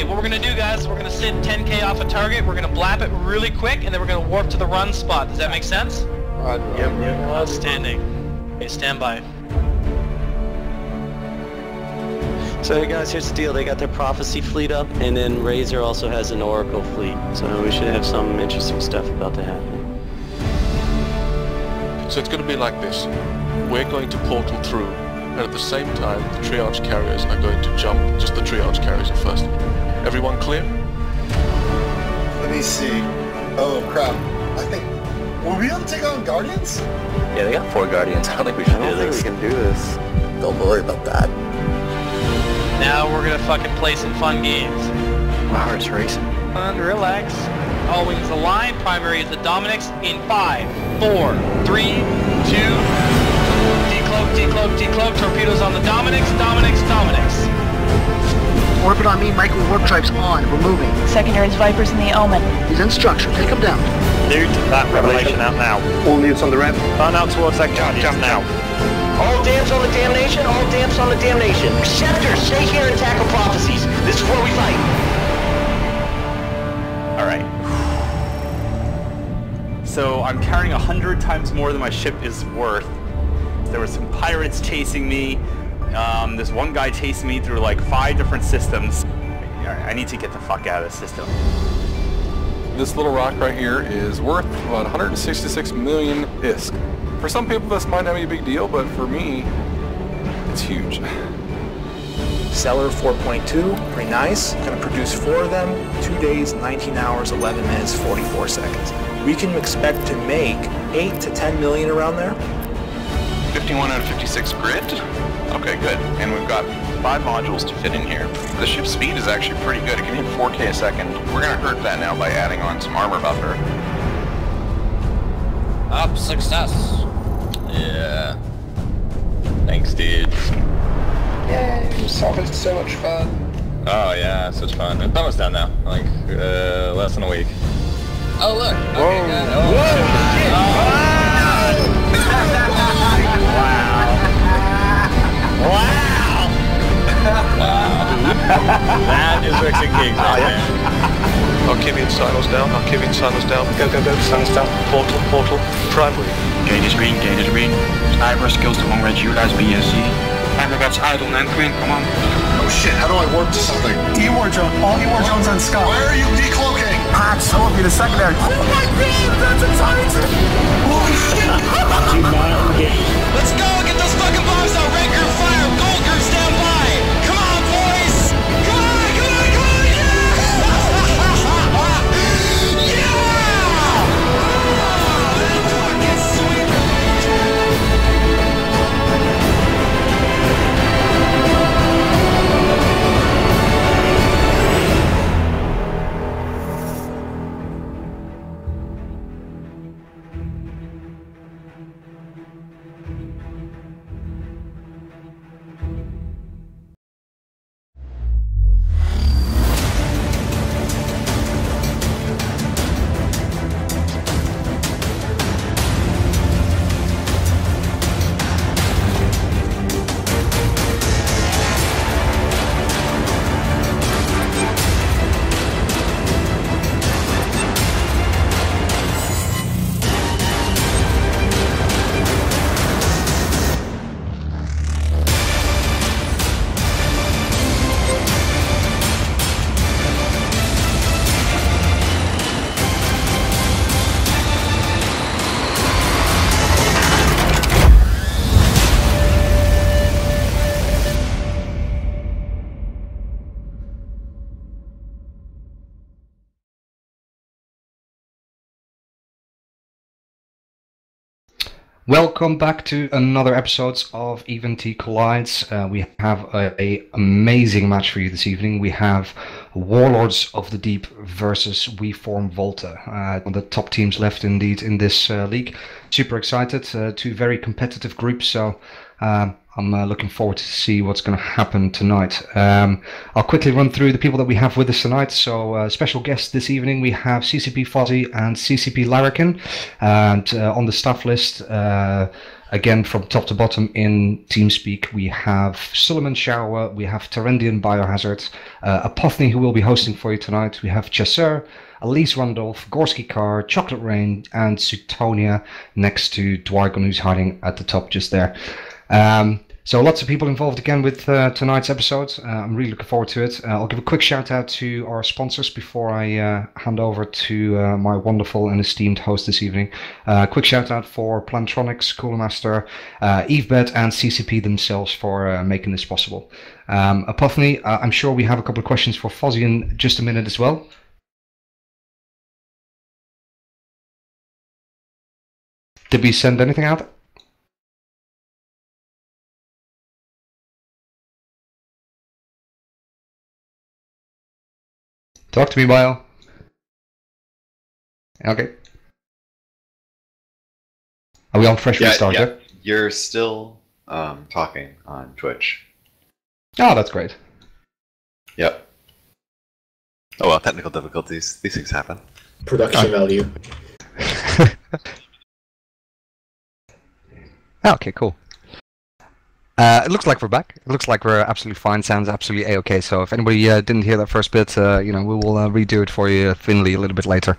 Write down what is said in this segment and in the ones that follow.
Okay, what we're gonna do, guys, is we're gonna sit 10k off a target, we're gonna blap it really quick, and then we're gonna warp to the run spot. Does that make sense? Yep. Outstanding. Okay, stand by. So hey guys, here's the deal. They got their Prophecy fleet up, and then Razor also has an Oracle fleet. So we should have some interesting stuff about to happen. So it's going to be like this. We're going to portal through, and at the same time, the triage carriers are going to jump. Just the triage carriers at first. Everyone clear? Let me see. Oh crap. I think... Will we be able to take on Guardians? Yeah, they got 4 Guardians. I don't think we should do this. we can do this. Don't worry about that. Now we're gonna fucking play some fun games. My heart's racing. Relax. All wings align. Primary is the Dominics in 5, 4, 3, 2. Decloak, decloak, decloak. Torpedoes on the Dominics. Dominics, Dominics. Orbit on me, micro warp drives on. We're moving. Secondaries, Vipers, and the Omen. He's in structure. Take him down. Newt, that Revelation out now. All newts on the ramp. Burn out towards that Guardians now. All damps on the damnation, all damps on the damnation. Scepter, stay here and tackle prophecies. This is where we fight. Alright. So I'm carrying 100 times more than my ship is worth. There were some pirates chasing me. There's one guy chasing me through like 5 different systems. I need to get the fuck out of this system. This little rock right here is worth about 166 million ISK. For some people this might not be a big deal, but for me, it's huge. Seller 4.2, pretty nice. Gonna produce 4 of them, 2 days, 19 hours, 11 minutes, 44 seconds. We can expect to make 8 to 10 million around there. 51 out of 56 grid? Okay, good. And we've got 5 modules to fit in here. The ship's speed is actually pretty good. It can hit 4K a second. We're gonna hurt that now by adding on some armor buffer. Up, success! Yeah. Thanks, dudes. Yay, it's always so much fun. Oh yeah, such fun. It's almost done now. Like, less than a week. Oh look! Whoa! Okay, good. Oh, Whoa! shit. Wow! Wow. That is Rickson Kings right there. Archivian silos down, Archivian silos down. Go, go, go, silos down. Portal, portal, primary. Gate is green, gate is green. Sniper skills to long range, utilize BSC. Aggregates idle and green, come on. Oh shit, how do I warp to something? E-War drone. All E-War drones on Scott. Why are you decloaking? Patch, so will be the secondary. Oh my god, that's a Titan! Holy shit! Let's go! Get those fucking bombs out! Red group fire! Gold group stand by! Come on, boys! Come on! Come on! Come on! Yeah! Yeah! Oh, that's fucking sweet! Welcome back to another episode of V0LTA Collides. We have a amazing match for you this evening. We have Warlords of the Deep versus V0LTA. One of the top teams left indeed in this league. Super excited. 2 very competitive groups, so I'm looking forward to see what's going to happen tonight. I'll quickly run through the people that we have with us tonight. So special guests this evening, we have CCP Fozzy and CCP Larrikin. And on the staff list, Again, from top to bottom in TeamSpeak, we have Suleiman Shower, we have Terendian Biohazard, Apothny, who will be hosting for you tonight. We have Chasser, Elise Randolph, Gorski Car, Chocolate Rain, and Sutonia next to Dwygon, who's hiding at the top just there. So lots of people involved again with tonight's episode. I'm really looking forward to it. I'll give a quick shout out to our sponsors before I hand over to my wonderful and esteemed host this evening. Quick shout out for Plantronics, Coolmaster, EveBet and CCP themselves for making this possible. Apothny, I'm sure we have a couple of questions for Fozzie in just a minute as well. Did we send anything out? Talk to me, Bio. Okay. Are we on fresh restart? Yeah. You're still talking on Twitch. Oh, that's great. Yep. Oh well, technical difficulties. These things happen. Production value. Okay, cool. It looks like we're back. It looks like we're absolutely fine. Sounds absolutely a-okay. So if anybody didn't hear that first bit, we will redo it for you thinly a little bit later.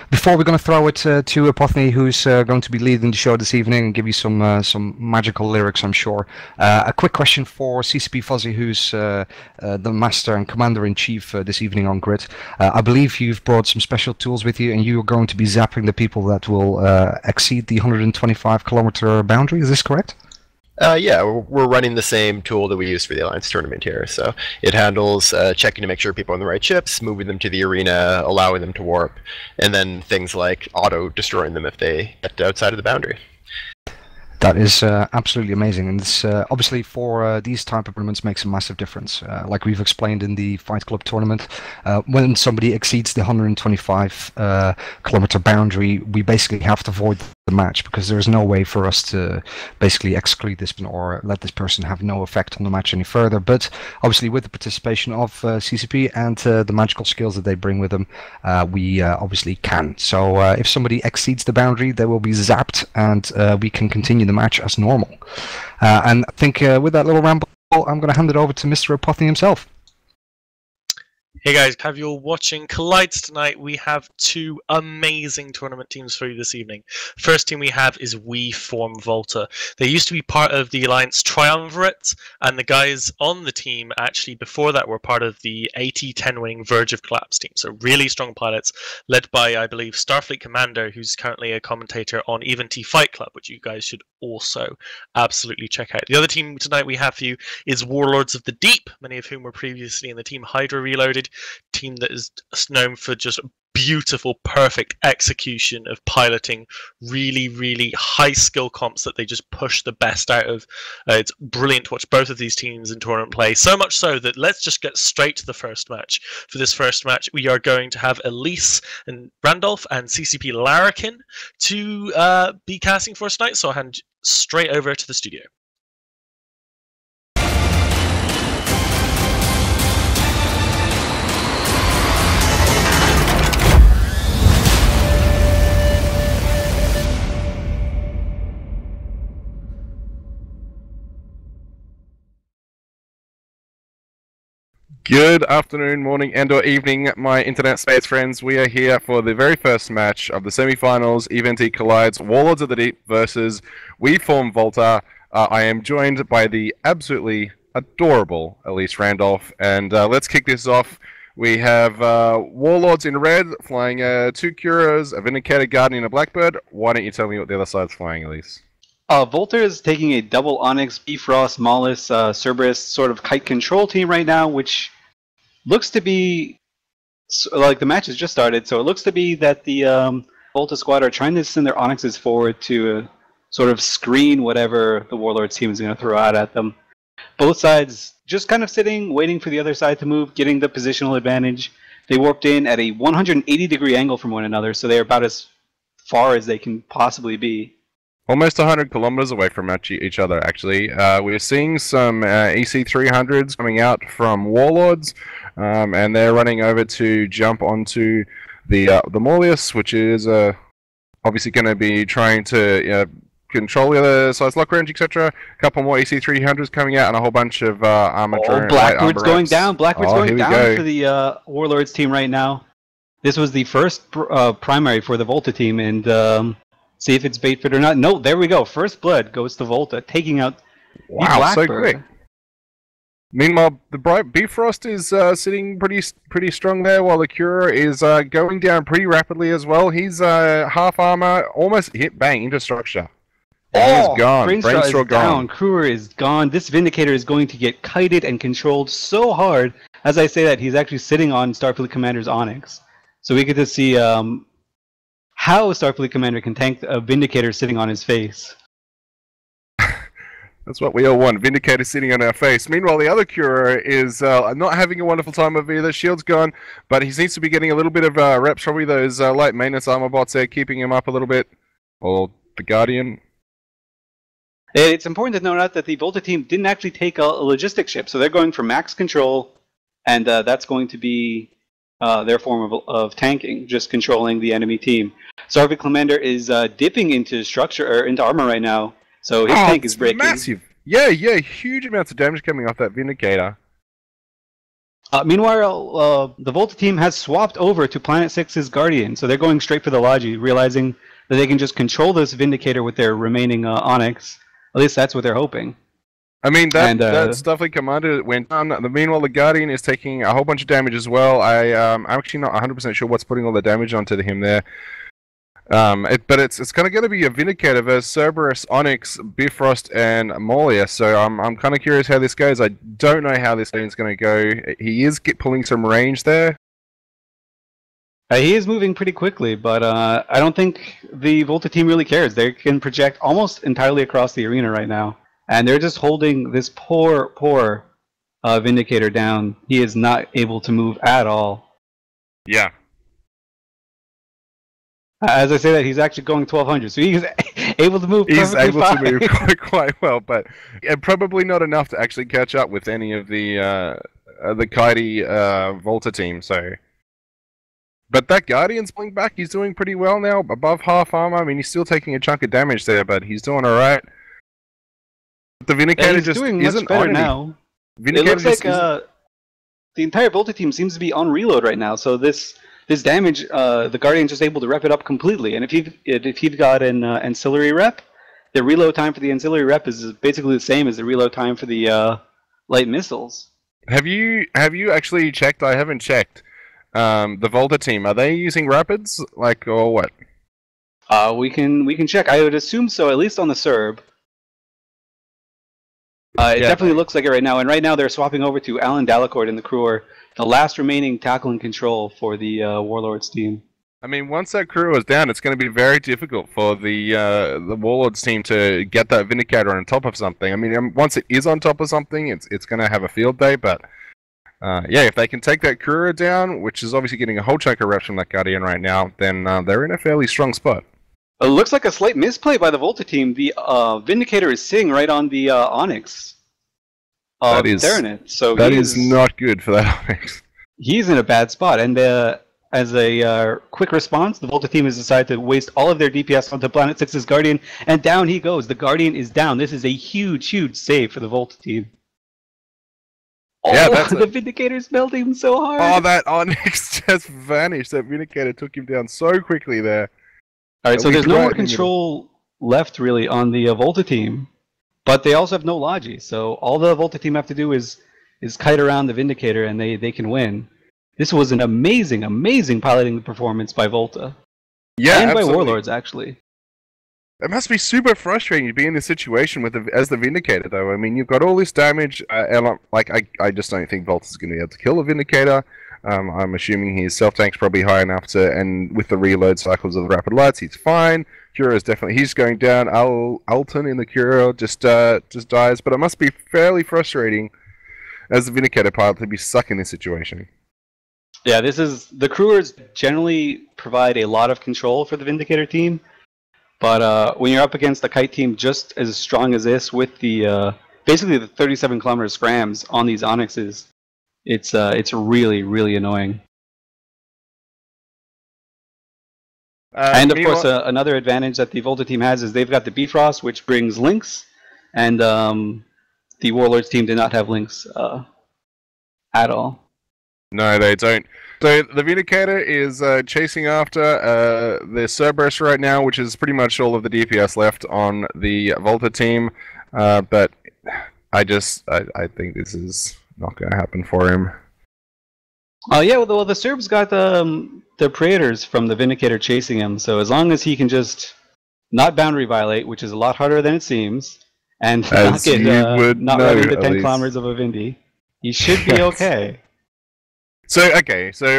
Before we're going to throw it to Apothny, who's going to be leading the show this evening and give you some magical lyrics, I'm sure. A quick question for CCP Fozzie, who's the master and commander-in-chief this evening on Grid. I believe you've brought some special tools with you, and you are going to be zapping the people that will exceed the 125-kilometer boundary. Is this correct? Yeah, we're running the same tool that we use for the Alliance tournament here. So it handles checking to make sure people are on the right ships, moving them to the arena, allowing them to warp, and then things like auto-destroying them if they get outside of the boundary. That is absolutely amazing, and it's obviously for these type of tournaments makes a massive difference. Like we've explained in the Fight Club tournament, when somebody exceeds the 125 kilometer boundary, we basically have to void the match because there is no way for us to basically exclude this or let this person have no effect on the match any further. But obviously, with the participation of CCP and the magical skills that they bring with them, we obviously can. So if somebody exceeds the boundary, they will be zapped, and we can continue the match as normal. And I think with that little ramble, I'm going to hand it over to Mr. Apothny himself. Hey guys, have you all watching Collides tonight? We have two amazing tournament teams for you this evening. First team we have is V0LTA. They used to be part of the Alliance Triumvirate, and the guys on the team actually before that were part of the AT-10 winning Verge of Collapse team. So really strong pilots, led by, I believe, Starfleet Commander, who's currently a commentator on V0LTA Fight Club, which you guys should also absolutely check out. The other team tonight we have for you is Warlords of the Deep, many of whom were previously in the team Hydra Reloaded, team that is known for just beautiful, perfect execution of piloting really high skill comps that they just push the best out of. It's brilliant to watch both of these teams in tournament play, so much so that let's just get straight to the first match. For this first match, we are going to have Elise and Randolph and CCP Larrikin to be casting for us tonight, so I'll hand straight over to the studio. Good afternoon, morning, and/or evening, my internet space friends. We are here for the very first match of the semi-finals. V0LTA Collides Warlords of the Deep versus V0LTA. I am joined by the absolutely adorable Elise Randolph, and let's kick this off. We have Warlords in red flying 2 Curas, a Vindicator Guardian, and a Blackbird. Why don't you tell me what the other side's flying, Elise? Volta is taking a double Onyx, Bifrost, Maulus, Cerberus sort of kite control team right now, which looks to be like the match has just started, so it looks to be that the Volta squad are trying to send their Onyxes forward to sort of screen whatever the Warlords team is going to throw out at them. Both sides just kind of sitting, waiting for the other side to move, getting the positional advantage. They warped in at a 180-degree angle from one another, so they're about as far as they can possibly be. Almost 100 kilometers away from each other, actually. We're seeing some EC300s coming out from Warlords, and they're running over to jump onto the Maulus, which is obviously going to be trying to control the other side's lock range, etc. A couple more EC300s coming out, and a whole bunch of armor drone. Blackbird's going down. Blackbird's going down go. for the Warlords team right now. This was the first primary for the Volta team, and see if it's bait fit or not. No, there we go. First blood goes to Volta, taking out the Blackbird. So quick. Meanwhile, the Bifrost is sitting pretty strong there, while the Cura is going down pretty rapidly as well. He's half armor, almost hit bang into structure. And he's gone. Brainstorm is gone. down. Cruer is gone. This Vindicator is going to get kited and controlled so hard. As I say that, he's actually sitting on Starfleet Commander's Onyx. So we get to see how Starfleet Commander can tank a Vindicator sitting on his face. That's what we all want. Vindicator sitting on our face. Meanwhile, the other Cura is not having a wonderful time of either. Shield's gone, but he seems to be getting a little bit of reps. Probably those light maintenance armor bots there, keeping him up a little bit. Or the Guardian. It's important to note out that the Volta team didn't actually take a logistics ship, so they're going for max control, and that's going to be their form of tanking, just controlling the enemy team. Starfleet Commander is dipping into structure or into armor right now. So his tank is breaking. Massive. Yeah, huge amounts of damage coming off that Vindicator. Meanwhile, the Volta team has swapped over to Planet 6's Guardian, so they're going straight for the Logi, realizing that they can just control this Vindicator with their remaining Onyx. At least that's what they're hoping. I mean, that Starfleet Commander went down. Meanwhile, the Guardian is taking a whole bunch of damage as well. I'm actually not 100% sure what's putting all the damage onto him there. But it's kind of going to be a Vindicator versus Cerberus, Onyx, Bifrost, and Molia. So I'm kind of curious how this goes. I don't know how this game's going to go. He is pulling some range there. He is moving pretty quickly, but I don't think the Volta team really cares. They can project almost entirely across the arena right now, and they're just holding this poor Vindicator down. He is not able to move at all. Yeah. As I say that, he's actually going 1200, so he's able to move perfectly He's able fine. to move quite well, but probably not enough to actually catch up with any of the kitey Volta team. So, but that Guardian's pulling back. He's doing pretty well now, above half armor. I mean, he's still taking a chunk of damage there, but he's doing all right. The Vindicator just doing isn't much better on now. Vindicator It looks like isn't... the entire Volta team seems to be on reload right now. So this damage, the Guardian's just able to rep it up completely. And if you've got an ancillary rep, the reload time for the ancillary rep is basically the same as the reload time for the light missiles. Have you actually checked? I haven't checked. The Volta team, are they using rapids, or what? We can check. I would assume so, at least on the Serb. It definitely looks like it right now, and right now they're swapping over to Alan Delacourt and the crew, the last remaining tackle and control for the Warlords team. I mean, once that crew is down, it's going to be very difficult for the Warlords team to get that Vindicator on top of something. I mean, once it is on top of something, it's going to have a field day, but yeah, if they can take that crew down, which is obviously getting a whole chunk of reps from that Guardian right now, then they're in a fairly strong spot. It looks like a slight misplay by the Volta team. The Vindicator is sitting right on the Onyx. That is not good for that Onyx. He's in a bad spot, and as a quick response, the Volta team has decided to waste all of their DPS onto Planet 6's Guardian, and down he goes. The Guardian is down. This is a huge, huge save for the Volta team. Yeah, the Vindicator's melting him so hard. Oh, that Onyx just vanished. That Vindicator took him down so quickly there. Alright, so there's no more control left, really, on the Volta team. But they also have no Logi, so all the Volta team have to do is kite around the Vindicator, and they can win. This was an amazing, amazing piloting performance by Volta. Yeah, and absolutely. by Warlords, actually. It must be super frustrating to be in this situation as the Vindicator, though. I mean, you've got all this damage, and I just don't think Volta's going to be able to kill the Vindicator. I'm assuming his self-tank's probably high enough to, and with the reload cycles of the rapid lights, he's fine. Cura's he's going down. Alton in the Cura just dies, but it must be fairly frustrating as the Vindicator pilot to be stuck in this situation. Yeah, the crewers generally provide a lot of control for the Vindicator team, but when you're up against the kite team just as strong as this, with the basically the 37-kilometer scrams on these Onyxes, it's really, really annoying. And of course, another advantage that the Volta team has is they've got the Bifrost, which brings links, and the Warlords team did not have links at all. No, they don't. So the Vindicator is chasing after the Cerberus right now, which is pretty much all of the DPS left on the Volta team. But I think this is not going to happen for him. Oh yeah, well the Serbs got the Praetors from the Vindicator chasing him, so as long as he can just not boundary violate, which is a lot harder than it seems, and not run into 10 kilometers of a Vindy, he should be okay. So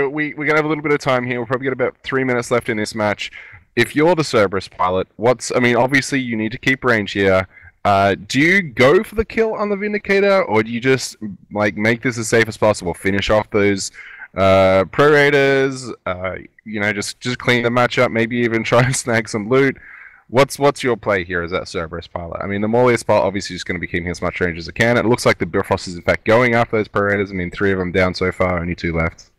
we're gonna have a little bit of time here. We'll probably get about 3 minutes left in this match. If you're the Cerberus pilot, obviously you need to keep range here. Do you go for the kill on the Vindicator, or do you just make this as safe as possible? Finish off those Praetors, just clean the match up. Maybe even try and snag some loot. What's your play here as that Cerberus pilot? I mean, the Morlius pilot obviously is going to be keeping as much range as it can. It looks like the Bifrost is in fact going after those Praetors. I mean, 3 of them down so far, only 2 left.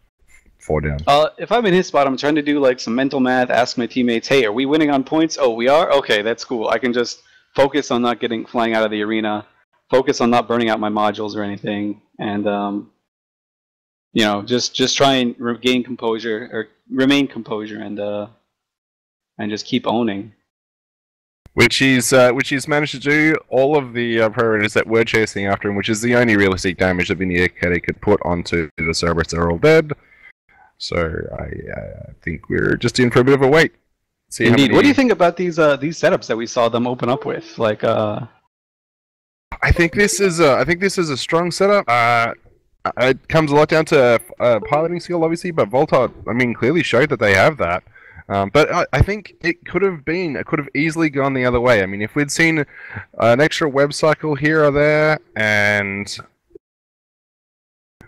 4 down. If I'm in his spot, I'm trying to do some mental math, ask my teammates, hey, are we winning on points? Oh, we are? Okay, that's cool. I can just focus on not flying out of the arena, focus on not burning out my modules or anything, and just try and remain composure and just keep owning. Which he's managed to do. All of the Predators that were chasing after him, which is the only realistic damage that Vindicator could put onto the Cerberus, are all dead. So I think we're just in for a bit of a wait. Indeed. What do you think about these setups that we saw them open up with? I think this is a strong setup. It comes a lot down to piloting skill, obviously, but Volta, clearly showed that they have that. But I think it could have easily gone the other way. I mean, if we'd seen an extra web cycle here or there, and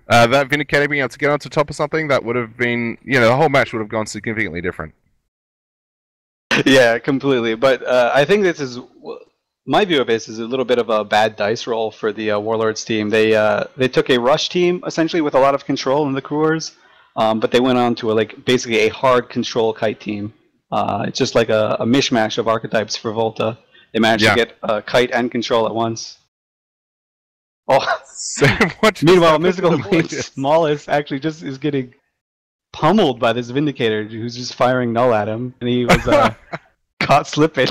that Vindicator being able to get onto top of something, that would have been, the whole match would have gone significantly different. Yeah, completely. But I think my view of this is a little bit of a bad dice roll for the Warlords team. They took a rush team essentially with a lot of control in the Coors. But they went on to basically a hard control kite team. It's just like a mishmash of archetypes for Volta. They managed to get kite and control at once. Oh, meanwhile, Mystical Mate's smallest actually just is getting pummeled by this Vindicator who's just firing null at him, and he was caught slipping.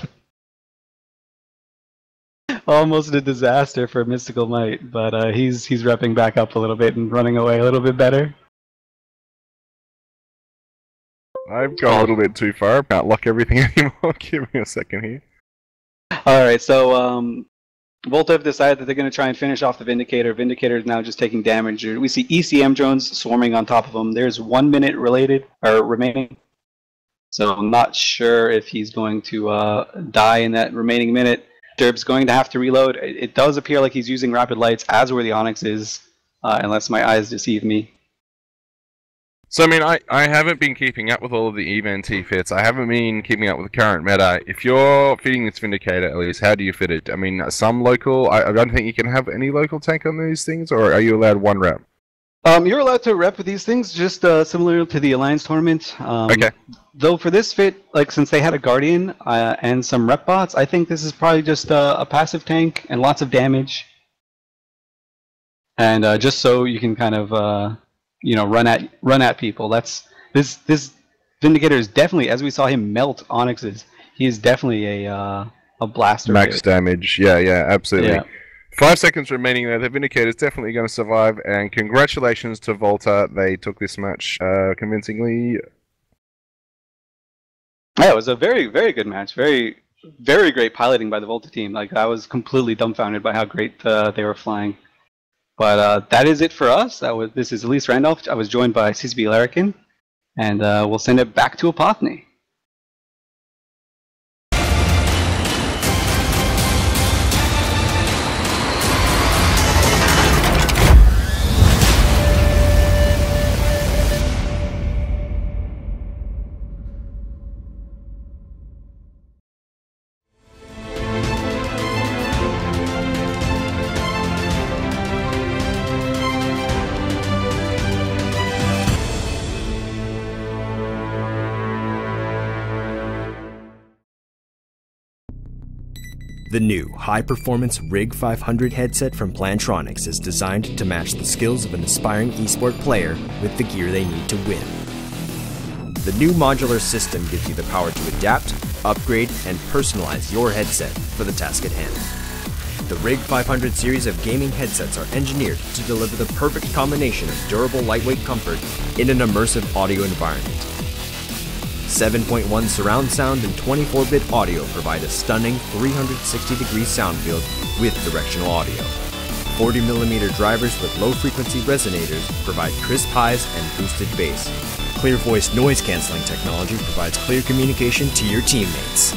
Almost a disaster for Mystical Mate, but he's repping back up a little bit and running away a little bit better. I've gone a little bit too far. I can't lock everything anymore. Give me a second here. Alright, so Volta have decided that they're going to try and finish off the Vindicator. Vindicator is now just taking damage. We see ECM drones swarming on top of him. There's 1 minute remaining. So I'm not sure if he's going to die in that remaining minute. Derb's going to have to reload. It does appear like he's using Rapid Lights as where the Onyx is, unless my eyes deceive me. So, I haven't been keeping up with all of the EVNT fits. I haven't been keeping up with the current meta. If you're fitting this Vindicator, at least, how do you fit it? Some local... I don't think you can have any local tank on these things, or are you allowed 1 rep? You're allowed to rep with these things, just similar to the Alliance tournament. Okay. Though for this fit, since they had a Guardian and some rep bots, I think this is probably just a passive tank and lots of damage. And just so you can kind of... run at people. This Vindicator is definitely, as we saw him melt Onyxes, he is definitely a blaster. Max damage, yeah, absolutely. Yeah. 5 seconds remaining there. The Vindicator is definitely going to survive, and congratulations to Volta. They took this match convincingly. Yeah, it was a very, very good match. Very, very great piloting by the Volta team. I was completely dumbfounded by how great they were flying. But that is it for us. This is Elise Randolph. I was joined by CCB Larrikin, and we'll send it back to Apothny. The new high-performance Rig 500 headset from Plantronics is designed to match the skills of an aspiring esport player with the gear they need to win. The new modular system gives you the power to adapt, upgrade, and personalize your headset for the task at hand. The Rig 500 series of gaming headsets are engineered to deliver the perfect combination of durable lightweight comfort in an immersive audio environment. 7.1 surround sound and 24-bit audio provide a stunning 360-degree sound field with directional audio. 40mm drivers with low-frequency resonators provide crisp highs and boosted bass. Clear voice noise-canceling technology provides clear communication to your teammates.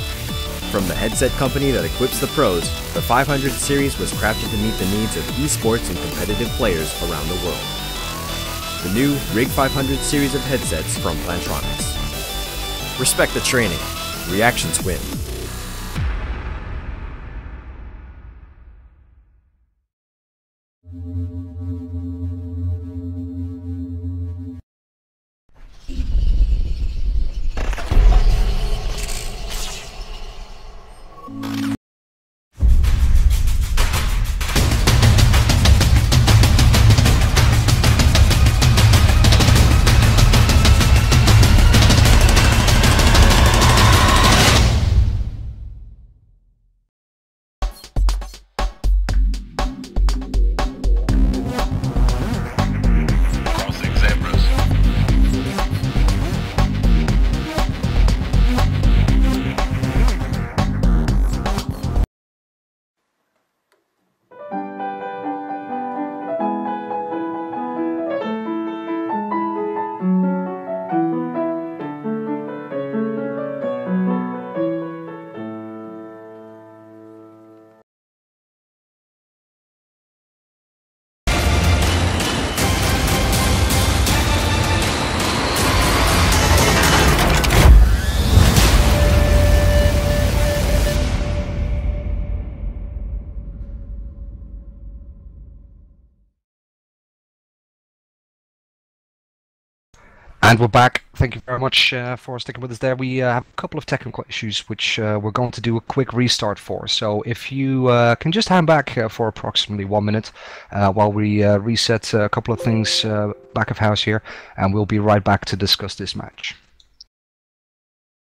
From the headset company that equips the pros, the 500 series was crafted to meet the needs of esports and competitive players around the world. The new Rig 500 series of headsets from Plantronics. Respect the training. Reactions win. And we're back. Thank you very much for sticking with us there. We have a couple of technical issues which we're going to do a quick restart for. So if you can just hang back for approximately 1 minute while we reset a couple of things back of house here, and we'll be right back to discuss this match.